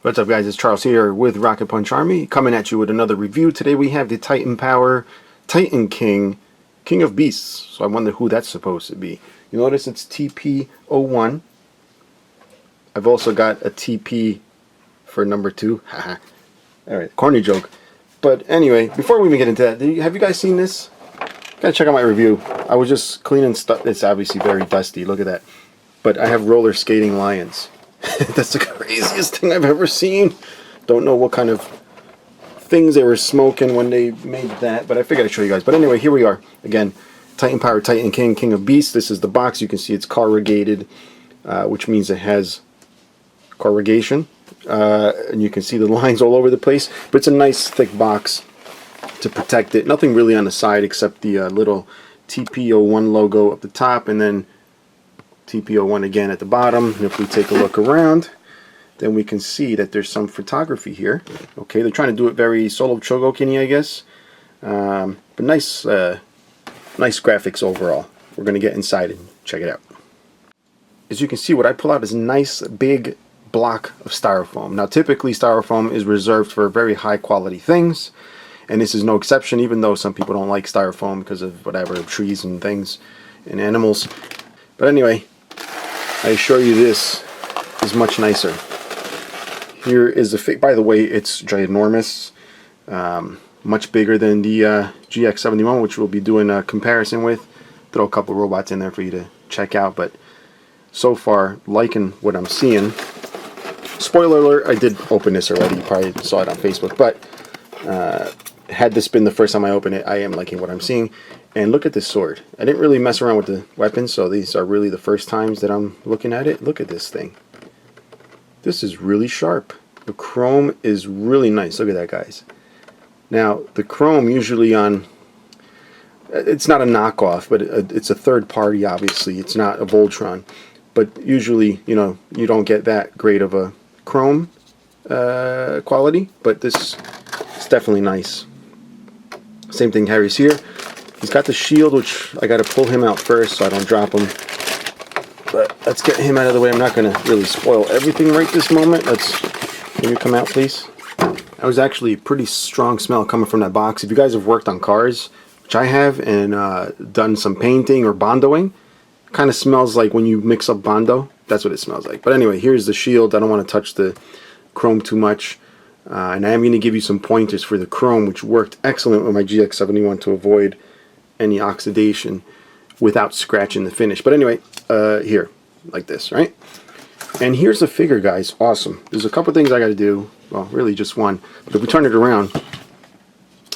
What's up, guys? It's Charles here with Rocket Punch Army, coming at you with another review. Today we have the Titan Power Titan King, King of Beasts. So I wonder who that's supposed to be. You notice it's TP-01. I've also got a TP for number 2. Haha. Alright, corny joke. But anyway, before we even get into that, have you guys seen this? Gotta check out my review. I was just cleaning stuff. It's obviously very dusty. Look at that. But I have roller skating lions. That's the craziest thing I've ever seen. Don't know what kind of things they were smoking when they made that, but I figured I'd show you guys. But anyway, here we are. Again, Titan Power Titan King, King of Beasts. This is the box. You can see it's corrugated, which means it has corrugation. And you can see the lines all over the place. But it's a nice thick box to protect it. Nothing really on the side except the little TP-01 logo at the top, and then TP-01 again at the bottom. And if we take a look around, then we can see that there's some photography here. Okay, they're trying to do it very Solo Chogokin-y, I guess. But nice graphics overall. We're going to get inside and check it out. As you can see, what I pull out is a nice big block of styrofoam. Now typically styrofoam is reserved for very high quality things, and this is no exception, even though some people don't like styrofoam because of whatever, trees and things and animals. But anyway, I assure you this is much nicer. Here is a fig. By the way, it's ginormous, much bigger than the GX71, which we'll be doing a comparison with. Throw a couple robots in there for you to check out, but so far, liking what I'm seeing. Spoiler alert, I did open this already. You probably saw it on Facebook, but had this been the first time I opened it, I am liking what I'm seeing. And look at this sword. I didn't really mess around with the weapons, so these are really the first times that I'm looking at it. Look at this thing. This is really sharp. The chrome is really nice. Look at that, guys. Now, the chrome usually on... It's not a knockoff, but it's a third party, obviously. It's not a Voltron. But usually, you know, you don't get that great of a chrome quality. But this is definitely nice. Same thing carries here. He's got the shield, which I got to pull him out first so I don't drop him. But let's get him out of the way. I'm not going to really spoil everything right this moment. Can you come out, please? That was actually a pretty strong smell coming from that box. If you guys have worked on cars, which I have, and done some painting or bondoing, it kind of smells like when you mix up Bondo. That's what it smells like. But anyway, here's the shield. I don't want to touch the chrome too much. And I am going to give you some pointers for the chrome, which worked excellent with my GX71 to avoid any oxidation without scratching the finish. But anyway, here, like this, right? And here's the figure, guys. Awesome. There's a couple things I got to do. Well, really just one. But if we turn it around,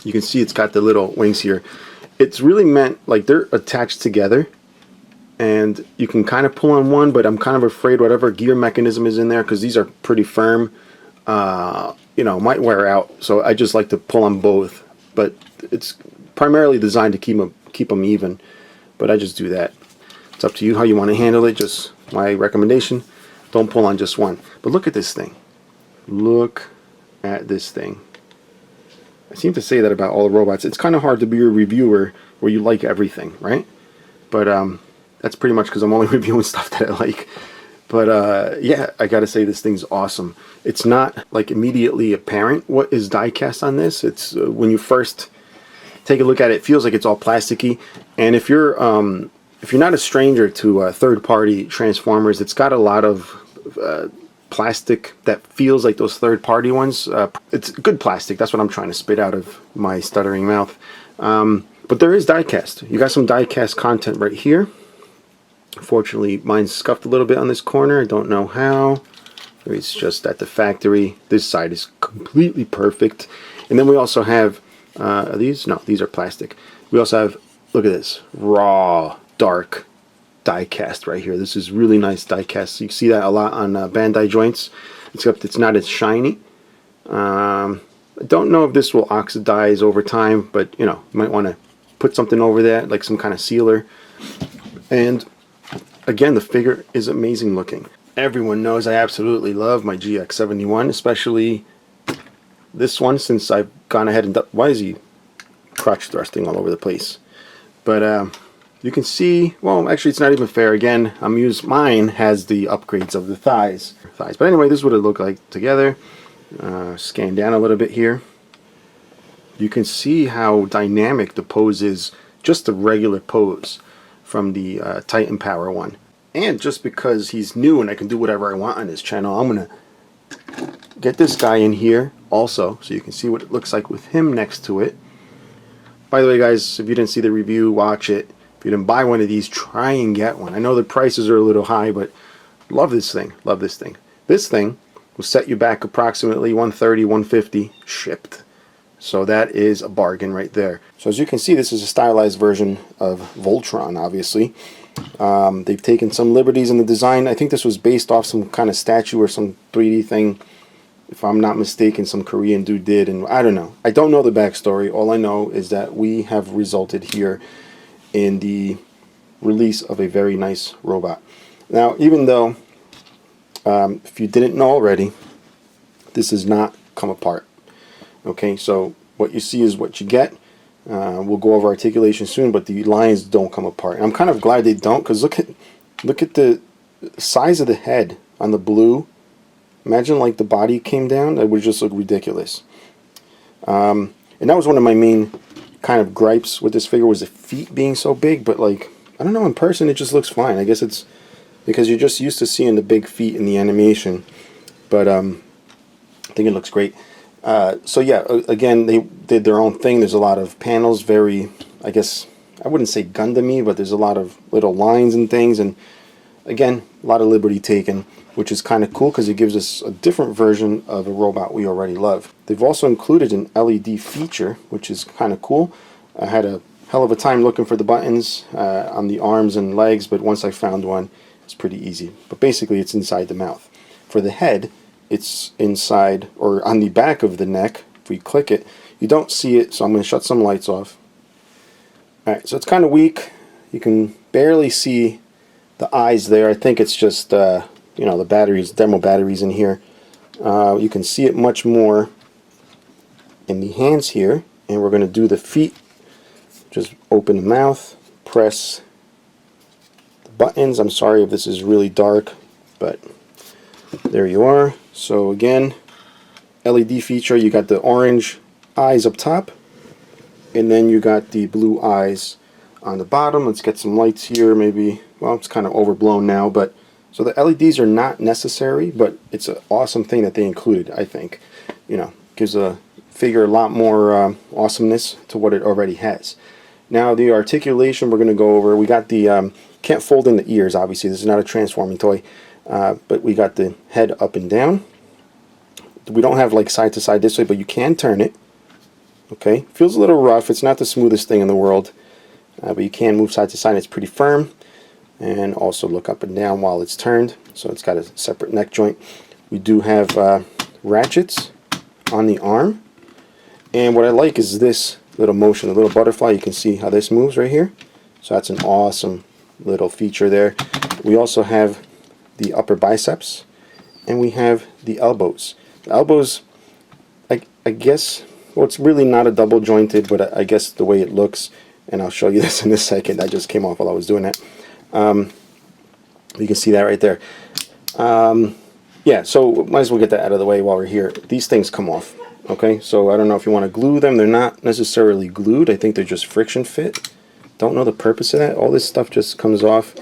you can see it's got the little wings here. It's really meant, like, they're attached together, and you can kind of pull on one, but I'm kind of afraid whatever gear mechanism is in there, because these are pretty firm, you know, might wear out. So I just like to pull on both. But it's primarily designed to keep them even, but I just do that. It's up to you how you want to handle it. Just my recommendation, don't pull on just one. But look at this thing. Look at this thing. I seem to say that about all the robots. It's kind of hard to be a reviewer where you like everything, right? But that's pretty much because I'm only reviewing stuff that I like. But yeah, I gotta say this thing's awesome. It's not like immediately apparent what is die cast on this. It's when you first take a look at it, it feels like it's all plasticky. And if you're not a stranger to third-party Transformers, it's got a lot of plastic that feels like those third-party ones. It's good plastic. That's what I'm trying to spit out of my stuttering mouth. But there is die-cast. You got some die-cast content right here. Unfortunately, mine's scuffed a little bit on this corner. I don't know how. Maybe it's just at the factory. This side is completely perfect. And then we also have are these? No, these are plastic. We also have, look at this, raw, dark die cast right here. This is really nice die cast. You see that a lot on Bandai joints, except it's not as shiny. I don't know if this will oxidize over time, but you know, you might want to put something over that, like some kind of sealer. And again, the figure is amazing looking. Everyone knows I absolutely love my GX71, especially this one, since I've gone ahead and why is he crotch thrusting all over the place? But you can see, well, actually it's not even fair. Again, mine has the upgrades of the thighs. thighs. But anyway, this is what it looked like together. Scan down a little bit here. You can see how dynamic the pose is, just the regular pose from the Titan Power one. And just because he's new and I can do whatever I want on this channel, I'm going to get this guy in here also so you can see what it looks like with him next to it. By the way, guys, if you didn't see the review, watch it. If you didn't buy one of these, try and get one. I know the prices are a little high, but love this thing. Love this thing. This thing will set you back approximately $130, $150 shipped. So that is a bargain right there. So as you can see, this is a stylized version of Voltron, obviously. They've taken some liberties in the design. I think this was based off some kind of statue or some 3D thing. If I'm not mistaken, some Korean dude did, and I don't know. I don't know the backstory. All I know is that we have resulted here in the release of a very nice robot. Now, even though, if you didn't know already, this does not come apart. Okay, so what you see is what you get. We'll go over articulation soon, but the lines don't come apart. And I'm kind of glad they don't, because look at the size of the head on the blue. Imagine like the body came down, that would just look ridiculous. And that was one of my main kind of gripes with this figure, was the feet being so big, but like, I don't know, in person it just looks fine. I guess it's because you're just used to seeing the big feet in the animation, but I think it looks great. So yeah, again, they did their own thing. There's a lot of panels, very, I guess, I wouldn't say Gundam-y, but there's a lot of little lines and things, and again, a lot of liberty taken, which is kind of cool because it gives us a different version of a robot we already love. They've also included an LED feature, which is kind of cool. I had a hell of a time looking for the buttons on the arms and legs, but once I found one, it's pretty easy. But basically, it's inside the mouth. For the head, it's inside, or on the back of the neck. If we click it, you don't see it, so I'm going to shut some lights off. Alright, so it's kind of weak. You can barely see the eyes there. I think it's just you know, the batteries, demo batteries in here. You can see it much more in the hands here, and we're going to do the feet. Just open the mouth, press the buttons. I'm sorry if this is really dark, but there you are. So again, LED feature, you got the orange eyes up top, and then you got the blue eyes on the bottom. Let's get some lights here, maybe. Well, it's kind of overblown now, but so the LEDs are not necessary, but it's an awesome thing that they included, I think. You know, gives a figure a lot more awesomeness to what it already has. Now the articulation we're going to go over, we got the, can't fold in the ears, obviously, this is not a transforming toy, but we got the head up and down. We don't have like side to side this way, but you can turn it. Okay, feels a little rough, it's not the smoothest thing in the world, but you can move side to side, it's pretty firm. And also look up and down while it's turned, so it's got a separate neck joint. We do have ratchets on the arm, and what I like is this little motion, the little butterfly. You can see how this moves right here, so that's an awesome little feature there. We also have the upper biceps, and we have the elbows. The elbows, I guess, well, it's really not a double jointed, but I guess the way it looks, and I'll show you this in a second. That just came off while I was doing that. You can see that right there. Yeah, so might as well get that out of the way while we're here. These things come off. Okay, so I don't know if you want to glue them. They're not necessarily glued. I think they're just friction fit. Don't know the purpose of that. All this stuff just comes off.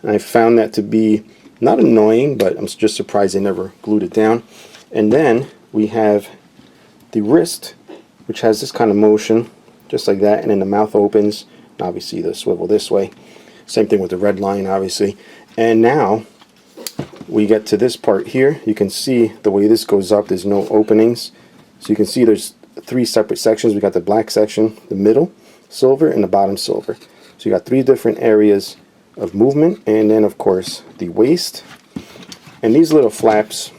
And I found that to be not annoying, but I'm just surprised they never glued it down. And then we have the wrist, which has this kind of motion, just like that, and then the mouth opens. Obviously, the swivel this way. Same thing with the red line, obviously. And now we get to this part here. You can see the way this goes up, there's no openings. So you can see there's three separate sections. We got the black section, the middle silver, and the bottom silver. So you got three different areas of movement, and then of course the waist. And these little flaps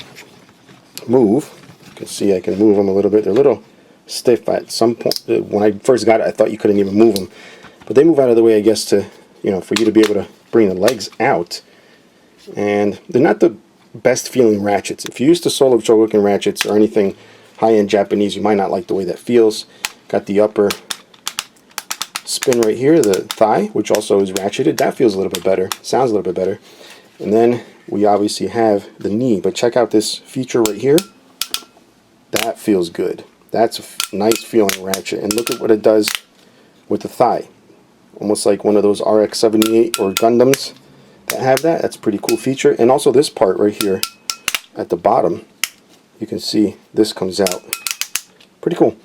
move. You can see I can move them a little bit. They're a little stiff at some point. When I first got it, I thought you couldn't even move them. But they move out of the way, I guess, to, you know, for you to be able to bring the legs out. And they're not the best feeling ratchets. If you're used to solo choke-looking ratchets or anything high-end Japanese, you might not like the way that feels. Got the upper spin right here, the thigh, which also is ratcheted. That feels a little bit better, sounds a little bit better. And then we obviously have the knee. But check out this feature right here. That feels good. That's a nice feeling ratchet. And look at what it does with the thigh. Almost like one of those RX-78 or Gundams that have that. That's a pretty cool feature. And also this part right here at the bottom, you can see this comes out. Pretty cool.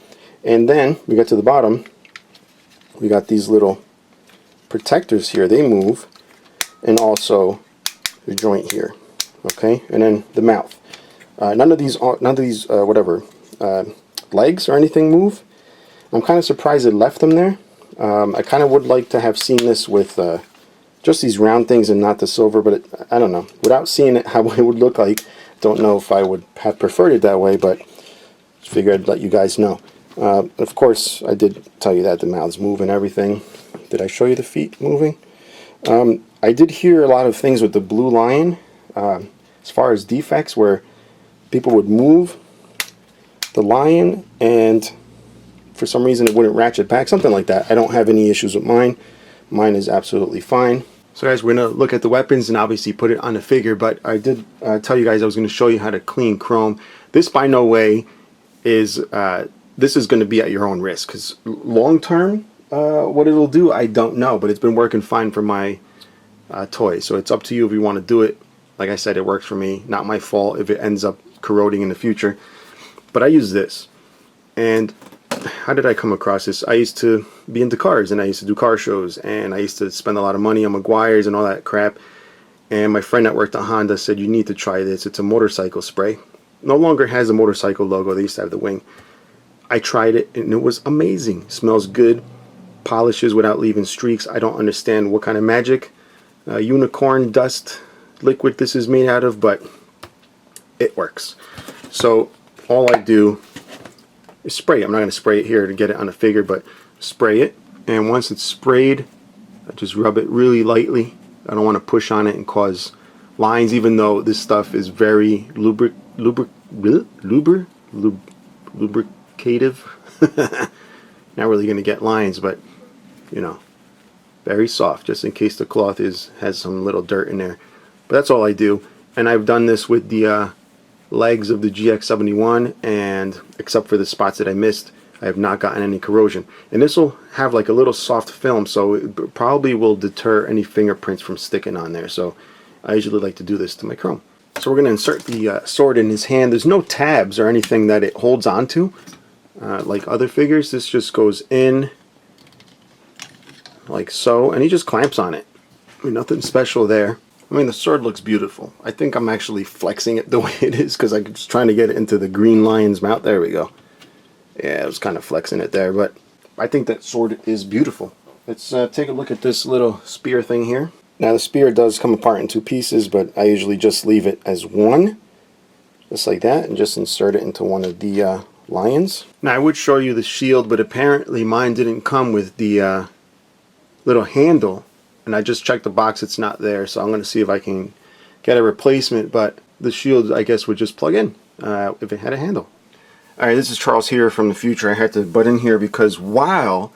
And then we get to the bottom, we got these little protectors here. They move. And also the joint here. Okay, and then the mouth. None of these legs or anything move. I'm kind of surprised it left them there. I kind of would like to have seen this with just these round things and not the silver, but I don't know. Without seeing it, how it would look like, don't know if I would have preferred it that way, but just figured I'd let you guys know. Of course, I did tell you that the mouths move and everything. Did I show you the feet moving? I did hear a lot of things with the Blue Lion, as far as defects, where people would move the Lion and for some reason it wouldn't ratchet back, something like that. I don't have any issues with mine. Mine is absolutely fine. So guys, we're going to look at the weapons and obviously put it on the figure, but I did tell you guys I was going to show you how to clean chrome. This by no way is, this is going to be at your own risk, because long term, what it'll do, I don't know, but it's been working fine for my toy. So it's up to you if you want to do it. Like I said, it works for me. Not my fault if it ends up corroding in the future. But I use this. And how did I come across this? I used to be into cars, and I used to do car shows, and I used to spend a lot of money on Meguiar's and all that crap. And my friend that worked at Honda said, you need to try this. It's a motorcycle spray. No longer has a motorcycle logo. They used to have the wing. I tried it, and it was amazing. Smells good. Polishes without leaving streaks. I don't understand what kind of magic unicorn dust liquid this is made out of, but it works. So all I do is spray it. I'm not going to spray it here to get it on the figure, but spray it, and once it's sprayed, I just rub it really lightly. I don't want to push on it and cause lines, even though this stuff is very lubricative. Not really going to get lines, but you know, very soft, just in case the cloth has some little dirt in there. But that's all I do. And I've done this with the legs of the GX-71, and except for the spots that I missed, I have not gotten any corrosion. And this will have like a little soft film, so it probably will deter any fingerprints from sticking on there. So I usually like to do this to my chrome. So we're going to insert the sword in his hand. There's no tabs or anything that it holds onto like other figures. This just goes in like so, and he just clamps on it. I mean, nothing special there. I mean, the sword looks beautiful. I think I'm actually flexing it the way it is, because I'm just trying to get it into the green lion's mouth. There we go. Yeah, I was kind of flexing it there, but I think that sword is beautiful. Let's take a look at this little spear thing here. Now, the spear does come apart in two pieces, but I usually just leave it as one, just like that, and just insert it into one of the lions. Now, I would show you the shield, but apparently mine didn't come with the little handle, and I just checked the box, it's not there, so I'm going to see if I can get a replacement, but the shield, I guess, would just plug in if it had a handle. Alright, this is Charles here from the future. I had to butt in here because while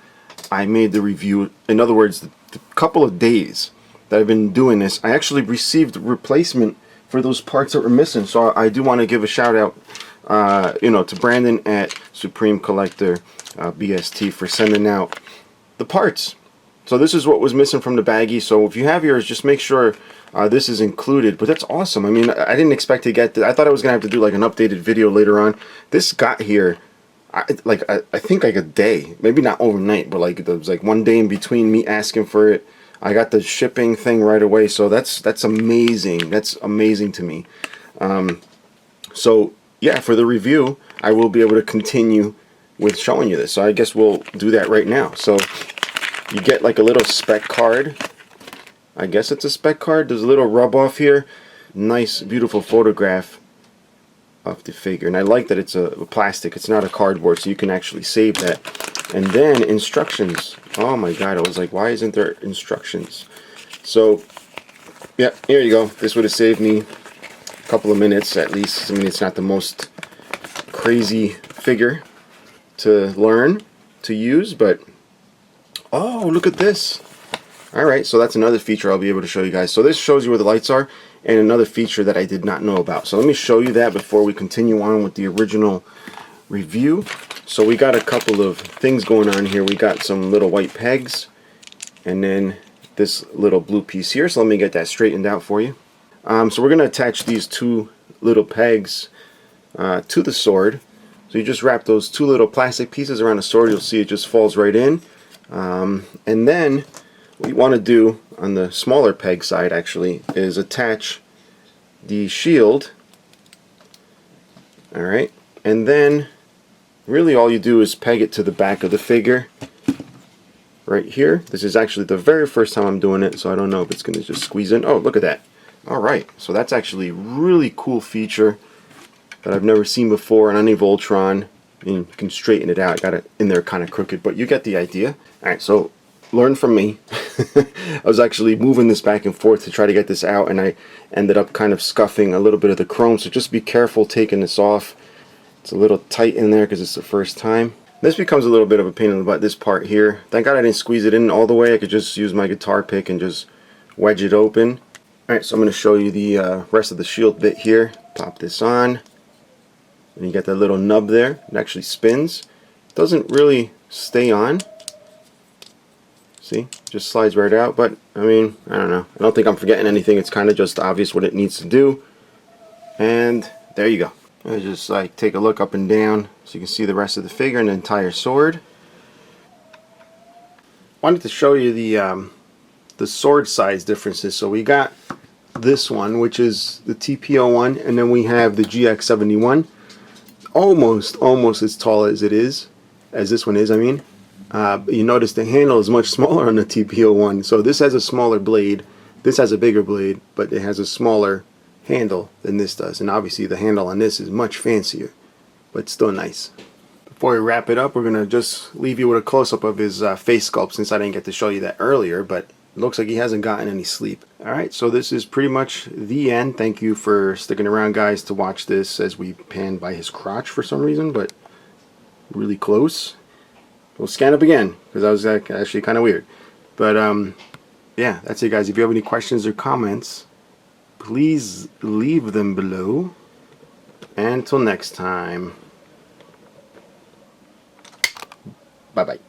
I made the review, in other words, the couple of days that I've been doing this, I actually received a replacement for those parts that were missing. So I do want to give a shout out to Brandon at Supreme Collector BST for sending out the parts. So this is what was missing from the baggie. So if you have yours, just make sure this is included. But that's awesome. I mean, I didn't expect to get this. I thought I was going to have to do like an updated video later on. This got here, I think like a day. Maybe not overnight, but like there was like one day in between me asking for it. I got the shipping thing right away. So that's amazing. That's amazing to me. So yeah, for the review, I will be able to continue with showing you this. So I guess we'll do that right now. So you get like a little spec card. I guess it's a spec card. There's a little rub off here. Nice, beautiful photograph of the figure. And I like that it's a plastic. It's not a cardboard, so you can actually save that. And then instructions. Oh my god, I was like, why isn't there instructions? So, yeah, here you go. This would have saved me a couple of minutes at least. I mean, it's not the most crazy figure to learn to use, but oh, look at this. Alright, so that's another feature I'll be able to show you guys. So this shows you where the lights are, and another feature that I did not know about. So let me show you that before we continue on with the original review. So we got a couple of things going on here. We got some little white pegs and then this little blue piece here. So let me get that straightened out for you. So we're going to attach these two little pegs to the sword. So you just wrap those two little plastic pieces around the sword. You'll see it just falls right in. And then what you want to do on the smaller peg side actually is attach the shield. Alright, and then really all you do is peg it to the back of the figure right here. This is actually the very first time I'm doing it, so I don't know if it's going to just squeeze in. Oh, look at that. Alright, so that's actually a really cool feature that I've never seen before on any Voltron. And you can straighten it out. I got it in there kind of crooked, but you get the idea. Alright, so learn from me. I was actually moving this back and forth to try to get this out, and I ended up kind of scuffing a little bit of the chrome, so just be careful taking this off. It's a little tight in there because it's the first time. This becomes a little bit of a pain in the butt, this part here. Thank God I didn't squeeze it in all the way. I could just use my guitar pick and just wedge it open. Alright, so I'm going to show you the rest of the shield bit here. Pop this on, and you got that little nub there. It actually spins. It doesn't really stay on. See, just slides right out, but I mean, I don't know. I don't think I'm forgetting anything. It's kind of just obvious what it needs to do. And there you go. I just like take a look up and down so you can see the rest of the figure and the entire sword. Wanted to show you the sword size differences. So we got this one, which is the TP-01, and then we have the GX71. Almost as tall as this one is, I mean. You notice the handle is much smaller on the TP-01. So this has a smaller blade, this has a bigger blade, but it has a smaller handle than this does. And obviously the handle on this is much fancier, but still nice. Before we wrap it up, we're going to just leave you with a close-up of his face sculpt, since I didn't get to show you that earlier, but it looks like he hasn't gotten any sleep. Alright, so this is pretty much the end. Thank you for sticking around, guys, to watch this as we pan by his crotch for some reason, but really close. We'll scan up again, because that was actually kind of weird. But yeah, that's it, guys. If you have any questions or comments, please leave them below. And until next time, bye-bye.